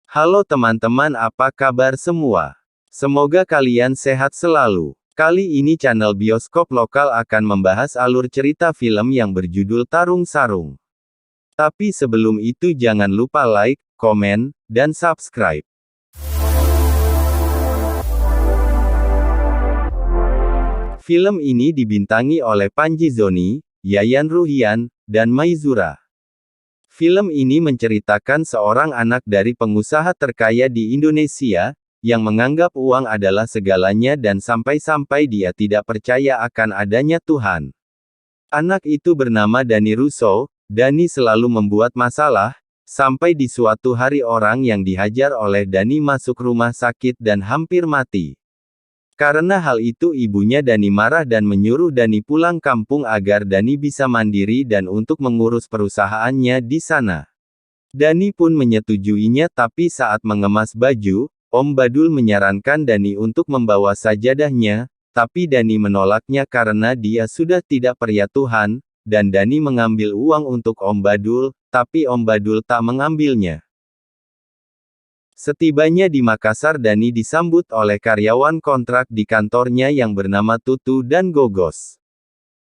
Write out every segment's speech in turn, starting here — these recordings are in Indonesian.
Halo teman-teman, apa kabar semua? Semoga kalian sehat selalu. Kali ini channel Bioskop Lokal akan membahas alur cerita film yang berjudul Tarung Sarung. Tapi sebelum itu jangan lupa like, komen, dan subscribe. Film ini dibintangi oleh Panji Zoni, Yayan Ruhian, dan Maizura. Film ini menceritakan seorang anak dari pengusaha terkaya di Indonesia, yang menganggap uang adalah segalanya dan sampai-sampai dia tidak percaya akan adanya Tuhan. Anak itu bernama Dani Russo. Dani selalu membuat masalah, sampai di suatu hari orang yang dihajar oleh Dani masuk rumah sakit dan hampir mati. Karena hal itu ibunya Dani marah dan menyuruh Dani pulang kampung agar Dani bisa mandiri dan untuk mengurus perusahaannya di sana. Dani pun menyetujuinya, tapi saat mengemas baju, Om Badul menyarankan Dani untuk membawa sajadahnya, tapi Dani menolaknya karena dia sudah tidak percaya Tuhan, dan Dani mengambil uang untuk Om Badul, tapi Om Badul tak mengambilnya. Setibanya di Makassar, Dani disambut oleh karyawan kontrak di kantornya yang bernama Tutu dan Gogos.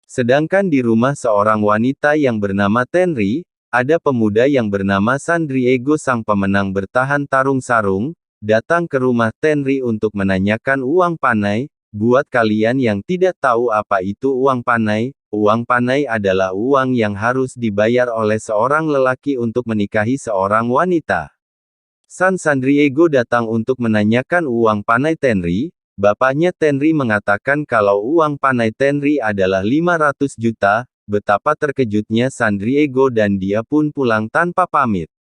Sedangkan di rumah seorang wanita yang bernama Tenri, ada pemuda yang bernama Sandriego. Sang pemenang bertahan tarung sarung, datang ke rumah Tenri untuk menanyakan uang panai. Buat kalian yang tidak tahu apa itu uang panai adalah uang yang harus dibayar oleh seorang lelaki untuk menikahi seorang wanita. Sandriego datang untuk menanyakan uang panai Tenri. Bapaknya Tenri mengatakan kalau uang panai Tenri adalah 500 juta, betapa terkejutnya Sandriego dan dia pun pulang tanpa pamit.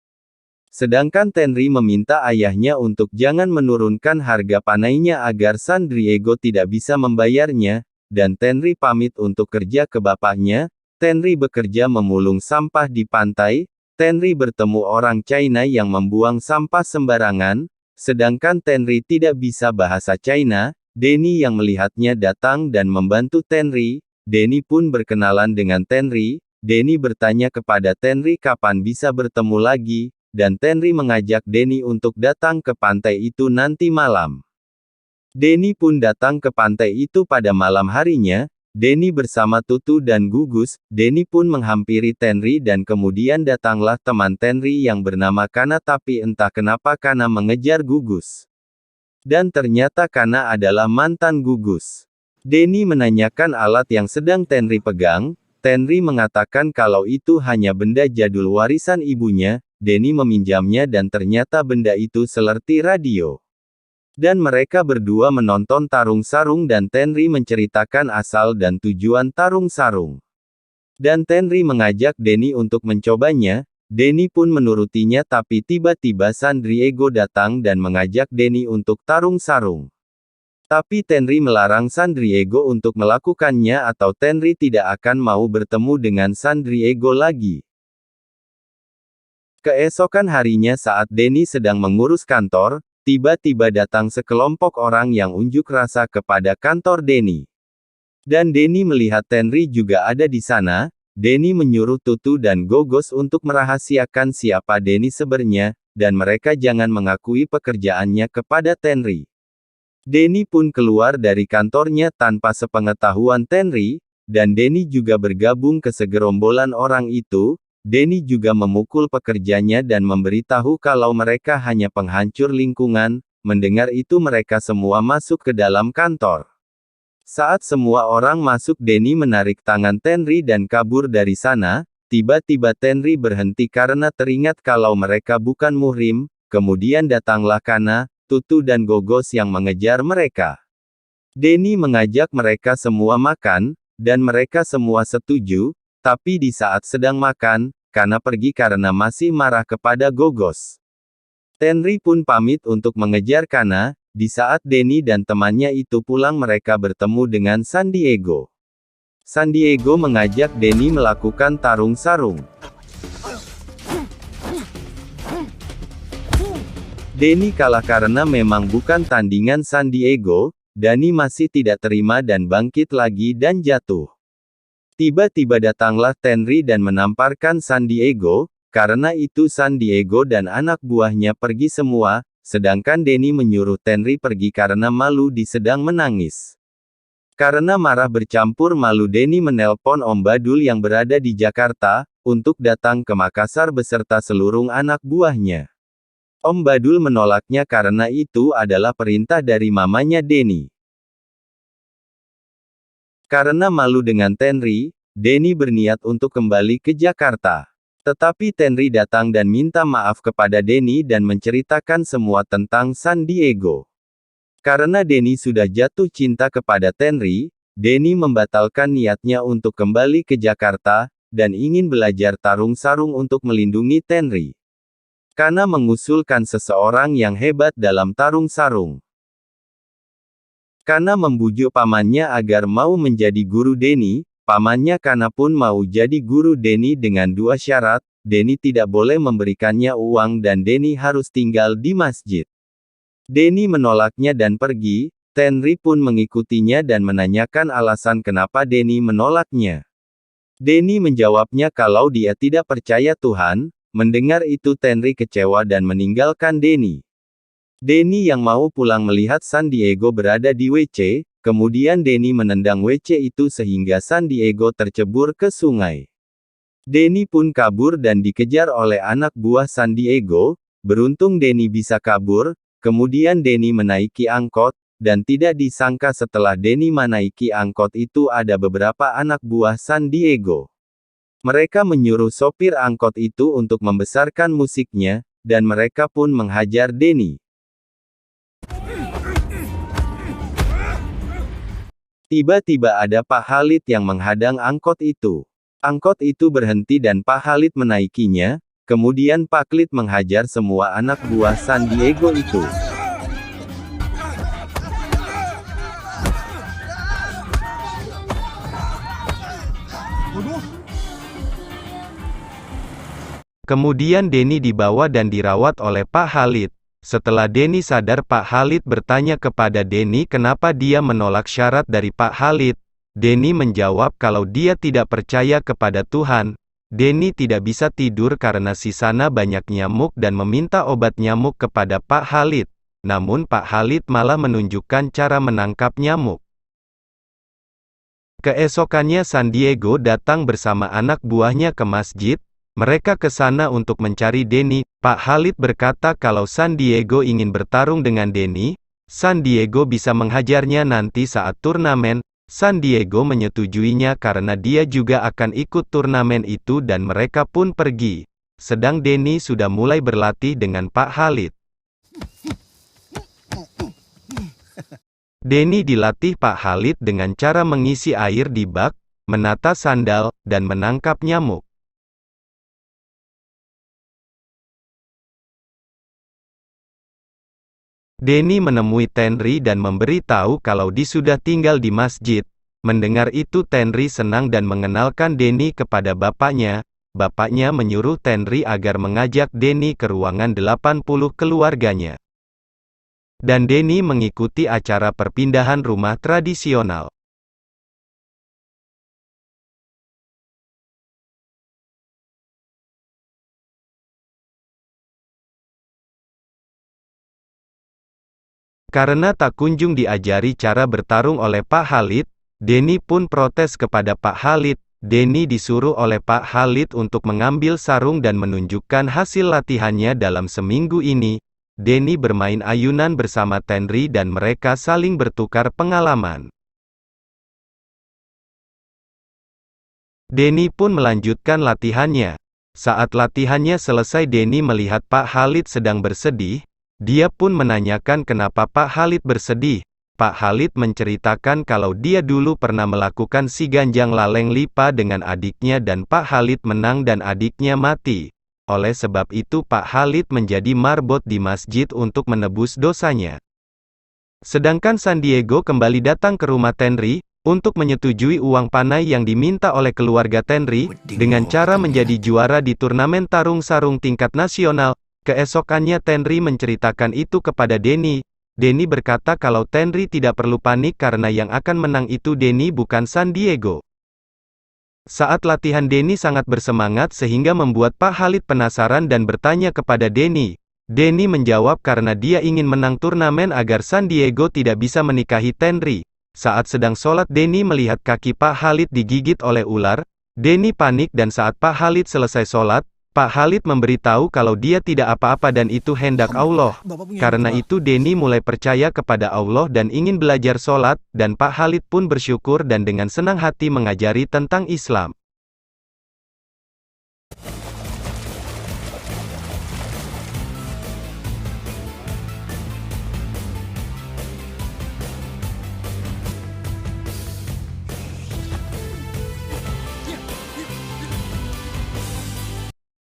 Sedangkan Tenri meminta ayahnya untuk jangan menurunkan harga panainya agar Sandriego tidak bisa membayarnya, dan Tenri pamit untuk kerja ke bapaknya. Tenri bekerja memulung sampah di pantai. Tenri bertemu orang China yang membuang sampah sembarangan, sedangkan Tenri tidak bisa bahasa China. Deni yang melihatnya datang dan membantu Tenri. Deni pun berkenalan dengan Tenri. Deni bertanya kepada Tenri kapan bisa bertemu lagi, dan Tenri mengajak Deni untuk datang ke pantai itu nanti malam. Deni pun datang ke pantai itu pada malam harinya. Deni bersama Tutu dan Gugus. Deni pun menghampiri Tenri dan kemudian datanglah teman Tenri yang bernama Kana, tapi entah kenapa Kana mengejar Gugus. Dan ternyata Kana adalah mantan Gugus. Deni menanyakan alat yang sedang Tenri pegang. Tenri mengatakan kalau itu hanya benda jadul warisan ibunya. Deni meminjamnya dan ternyata benda itu seperti radio. Dan mereka berdua menonton tarung sarung dan Tenri menceritakan asal dan tujuan tarung sarung. Dan Tenri mengajak Deni untuk mencobanya. Deni pun menurutinya, tapi tiba-tiba Sandriego datang dan mengajak Deni untuk tarung sarung. Tapi Tenri melarang Sandriego untuk melakukannya atau Tenri tidak akan mau bertemu dengan Sandriego lagi. Keesokan harinya saat Deni sedang mengurus kantor, tiba-tiba datang sekelompok orang yang unjuk rasa kepada kantor Deni. Dan Deni melihat Tenri juga ada di sana. Deni menyuruh Tutu dan Gogos untuk merahasiakan siapa Deni sebenarnya, dan mereka jangan mengakui pekerjaannya kepada Tenri. Deni pun keluar dari kantornya tanpa sepengetahuan Tenri, dan Deni juga bergabung ke segerombolan orang itu. Deni juga memukul pekerjanya dan memberitahu kalau mereka hanya penghancur lingkungan. Mendengar itu mereka semua masuk ke dalam kantor. Saat semua orang masuk, Deni menarik tangan Tenri dan kabur dari sana. Tiba-tiba Tenri berhenti karena teringat kalau mereka bukan muhrim. Kemudian datanglah Kana, Tutu dan Gogos yang mengejar mereka. Deni mengajak mereka semua makan, dan mereka semua setuju. Tapi di saat sedang makan, Kana pergi karena masih marah kepada Gogos. Tenri pun pamit untuk mengejar Kana. Di saat Deni dan temannya itu pulang, mereka bertemu dengan Sandriego. Sandriego mengajak Deni melakukan tarung sarung. Deni kalah karena memang bukan tandingan Sandriego. Deni masih tidak terima dan bangkit lagi dan jatuh. Tiba-tiba datanglah Tenri dan menamparkan Sandriego. Karena itu San Diego dan anak buahnya pergi semua, sedangkan Denny menyuruh Tenri pergi karena malu di sedang menangis. Karena marah bercampur malu Denny menelpon Om Badul yang berada di Jakarta, untuk datang ke Makassar beserta seluruh anak buahnya. Om Badul menolaknya karena itu adalah perintah dari mamanya Denny. Karena malu dengan Tenri, Denny berniat untuk kembali ke Jakarta. Tetapi Tenri datang dan minta maaf kepada Denny dan menceritakan semua tentang San Diego. Karena Denny sudah jatuh cinta kepada Tenri, Denny membatalkan niatnya untuk kembali ke Jakarta, dan ingin belajar tarung-sarung untuk melindungi Tenri. Kana mengusulkan seseorang yang hebat dalam tarung-sarung. Kana membujuk pamannya agar mau menjadi guru Denny. Pamannya Kana pun mau jadi guru Denny dengan dua syarat, Denny tidak boleh memberikannya uang dan Denny harus tinggal di masjid. Denny menolaknya dan pergi, Tenri pun mengikutinya dan menanyakan alasan kenapa Denny menolaknya. Denny menjawabnya kalau dia tidak percaya Tuhan. Mendengar itu Tenri kecewa dan meninggalkan Denny. Denny yang mau pulang melihat San Diego berada di WC, kemudian Denny menendang WC itu sehingga San Diego tercebur ke sungai. Denny pun kabur dan dikejar oleh anak buah San Diego. Beruntung Denny bisa kabur, kemudian Denny menaiki angkot, dan tidak disangka setelah Denny menaiki angkot itu ada beberapa anak buah San Diego. Mereka menyuruh sopir angkot itu untuk membesarkan musiknya, dan mereka pun menghajar Denny. Tiba-tiba ada Pak Khalid yang menghadang angkot itu. Angkot itu berhenti dan Pak Khalid menaikinya, kemudian Pak Khalid menghajar semua anak buah San Diego itu. Kemudian Denny dibawa dan dirawat oleh Pak Khalid. Setelah Denny sadar, Pak Khalid bertanya kepada Denny kenapa dia menolak syarat dari Pak Khalid. Denny menjawab kalau dia tidak percaya kepada Tuhan. Denny tidak bisa tidur karena di sana banyak nyamuk dan meminta obat nyamuk kepada Pak Khalid. Namun Pak Khalid malah menunjukkan cara menangkap nyamuk. Keesokannya San Diego datang bersama anak buahnya ke masjid. Mereka ke sana untuk mencari Denny. Pak Khalid berkata kalau San Diego ingin bertarung dengan Denny, San Diego bisa menghajarnya nanti saat turnamen. San Diego menyetujuinya karena dia juga akan ikut turnamen itu dan mereka pun pergi. Sedang Denny sudah mulai berlatih dengan Pak Khalid. Denny dilatih Pak Khalid dengan cara mengisi air di bak, menata sandal, dan menangkap nyamuk. Denny menemui Tenri dan memberi tahu kalau dia sudah tinggal di masjid. Mendengar itu Tenri senang dan mengenalkan Denny kepada bapaknya. Bapaknya menyuruh Tenri agar mengajak Denny ke ruangan 80 keluarganya. Dan Denny mengikuti acara perpindahan rumah tradisional. Karena tak kunjung diajari cara bertarung oleh Pak Khalid, Denny pun protes kepada Pak Khalid. Denny disuruh oleh Pak Khalid untuk mengambil sarung dan menunjukkan hasil latihannya dalam seminggu ini. Denny bermain ayunan bersama Tenri dan mereka saling bertukar pengalaman. Denny pun melanjutkan latihannya. Saat latihannya selesai Denny melihat Pak Khalid sedang bersedih. Dia pun menanyakan kenapa Pak Khalid bersedih. Pak Khalid menceritakan kalau dia dulu pernah melakukan si ganjang laleng lipa dengan adiknya dan Pak Khalid menang dan adiknya mati. Oleh sebab itu Pak Khalid menjadi marbot di masjid untuk menebus dosanya. Sedangkan San Diego kembali datang ke rumah Tenri, untuk menyetujui uang panai yang diminta oleh keluarga Tenri, dengan cara menjadi juara di turnamen tarung sarung tingkat nasional. Keesokannya Tenri menceritakan itu kepada Denny. Denny berkata kalau Tenri tidak perlu panik karena yang akan menang itu Denny bukan San Diego. Saat latihan Denny sangat bersemangat sehingga membuat Pak Khalid penasaran dan bertanya kepada Denny. Denny menjawab karena dia ingin menang turnamen agar San Diego tidak bisa menikahi Tenri. Saat sedang sholat Denny melihat kaki Pak Khalid digigit oleh ular. Denny panik dan saat Pak Khalid selesai sholat, Pak Khalid memberitahu kalau dia tidak apa-apa dan itu hendak Allah. Karena itu Denny mulai percaya kepada Allah dan ingin belajar sholat, dan Pak Khalid pun bersyukur dan dengan senang hati mengajari tentang Islam.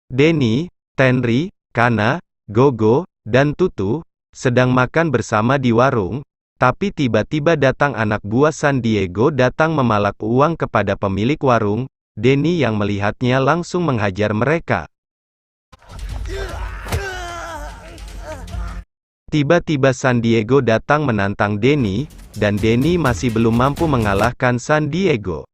Denny, Tenri, Kana, Gogo, dan Tutu sedang makan bersama di warung, tapi tiba-tiba datang anak buah San Diego datang memalak uang kepada pemilik warung. Denny yang melihatnya langsung menghajar mereka. Tiba-tiba San Diego datang menantang Denny, dan Denny masih belum mampu mengalahkan San Diego.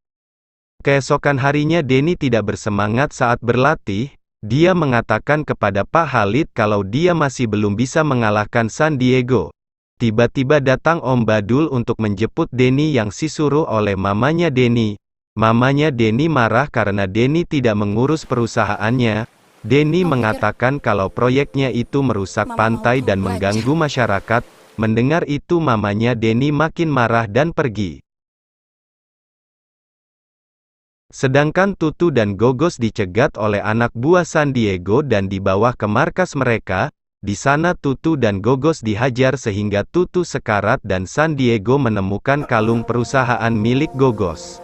Keesokan harinya Denny tidak bersemangat saat berlatih. Dia mengatakan kepada Pak Khalid kalau dia masih belum bisa mengalahkan San Diego. Tiba-tiba datang Om Badul untuk menjemput Denny yang disuruh oleh mamanya Denny. Mamanya Denny marah karena Denny tidak mengurus perusahaannya. Denny mengatakan kalau proyeknya itu merusak pantai dan mengganggu masyarakat. Mendengar itu mamanya Denny makin marah dan pergi. Sedangkan Tutu dan Gogos dicegat oleh anak buah San Diego dan dibawa ke markas mereka. Di sana Tutu dan Gogos dihajar sehingga Tutu sekarat dan San Diego menemukan kalung perusahaan milik Gogos.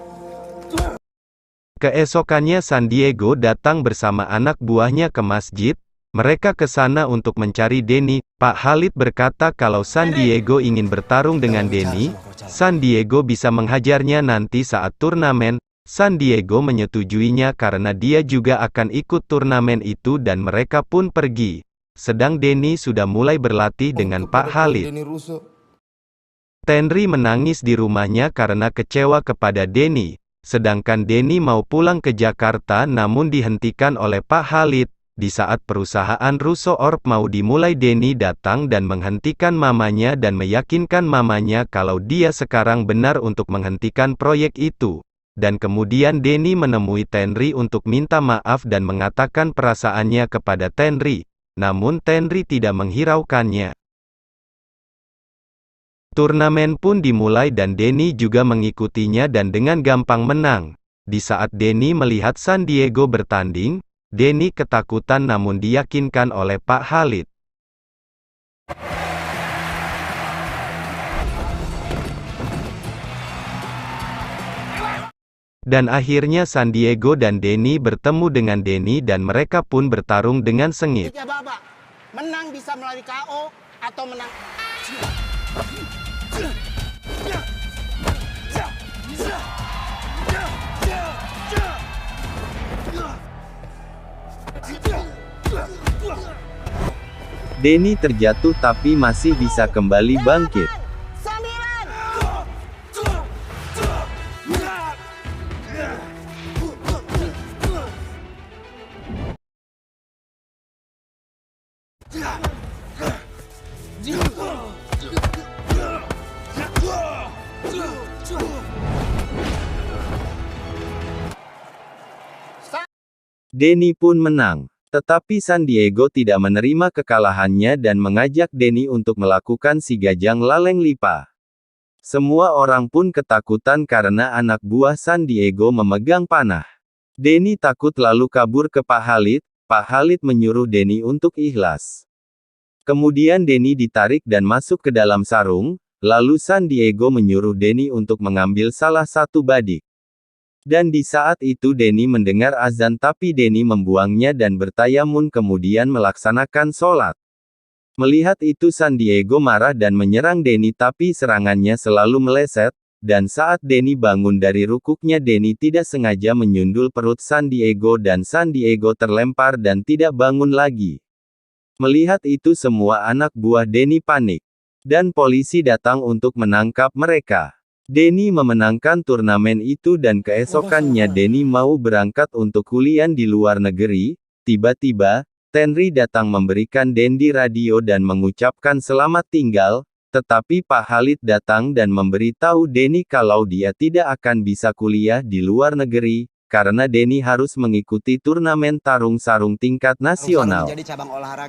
Keesokannya San Diego datang bersama anak buahnya ke masjid. Mereka ke sana untuk mencari Denny. Pak Khalid berkata kalau San Diego ingin bertarung dengan Denny, San Diego bisa menghajarnya nanti saat turnamen. San Diego menyetujuinya karena dia juga akan ikut turnamen itu dan mereka pun pergi. Sedang Denny sudah mulai berlatih dengan Pak Khalid. Tenri menangis di rumahnya karena kecewa kepada Denny. Sedangkan Denny mau pulang ke Jakarta namun dihentikan oleh Pak Khalid. Di saat perusahaan Russo Orb mau dimulai Denny datang dan menghentikan mamanya dan meyakinkan mamanya kalau dia sekarang benar untuk menghentikan proyek itu. Dan kemudian Denny menemui Tenri untuk minta maaf dan mengatakan perasaannya kepada Tenri. Namun Tenri tidak menghiraukannya. Turnamen pun dimulai dan Denny juga mengikutinya dan dengan gampang menang. Di saat Denny melihat San Diego bertanding, Denny ketakutan namun diyakinkan oleh Pak Khalid. Dan akhirnya San Diego dan Denny bertemu dengan Denny dan mereka pun bertarung dengan sengit. Menang bisa melalui KO atau menang. Denny terjatuh tapi masih bisa kembali bangkit. Denny pun menang. Tetapi San Diego tidak menerima kekalahannya dan mengajak Denny untuk melakukan si Gajang Laleng Lipa. Semua orang pun ketakutan karena anak buah San Diego memegang panah. Denny takut lalu kabur ke Pak Khalid. Pak Khalid menyuruh Denny untuk ikhlas. Kemudian Denny ditarik dan masuk ke dalam sarung, lalu San Diego menyuruh Denny untuk mengambil salah satu badik. Dan di saat itu Denny mendengar azan tapi Denny membuangnya dan bertayamun kemudian melaksanakan sholat. Melihat itu San Diego marah dan menyerang Denny tapi serangannya selalu meleset, dan saat Denny bangun dari rukuknya Denny tidak sengaja menyundul perut San Diego dan San Diego terlempar dan tidak bangun lagi. Melihat itu semua anak buah Denny panik. Dan polisi datang untuk menangkap mereka. Denny memenangkan turnamen itu dan keesokannya Denny mau berangkat untuk kuliah di luar negeri. Tiba-tiba, Tenri datang memberikan Denny radio dan mengucapkan selamat tinggal, tetapi Pak Khalid datang dan memberitahu Denny kalau dia tidak akan bisa kuliah di luar negeri, karena Denny harus mengikuti turnamen tarung sarung tingkat nasional. Menjadi cabang olahraga